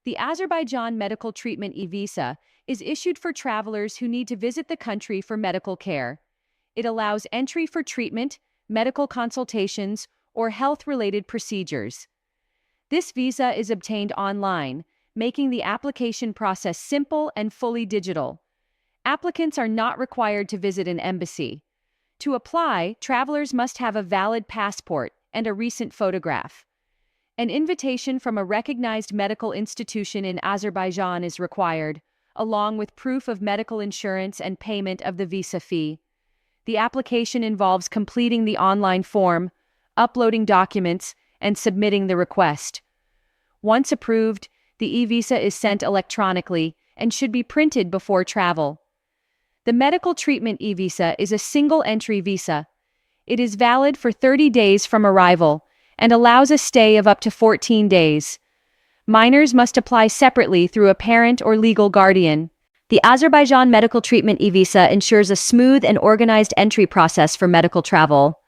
The Azerbaijan Medical Treatment eVisa is issued for travelers who need to visit the country for medical care. It allows entry for treatment, medical consultations, or health-related procedures. This visa is obtained online, making the application process simple and fully digital. Applicants are not required to visit an embassy. To apply, travelers must have a valid passport and a recent photograph. An invitation from a recognized medical institution in Azerbaijan is required, along with proof of medical insurance and payment of the visa fee. The application involves completing the online form, uploading documents, and submitting the request. Once approved, the e-visa is sent electronically and should be printed before travel. The medical treatment e-visa is a single-entry visa. It is valid for 30 days from arrival and allows a stay of up to 14 days. Minors must apply separately through a parent or legal guardian. The Azerbaijan Medical Treatment e-visa ensures a smooth and organized entry process for medical travel.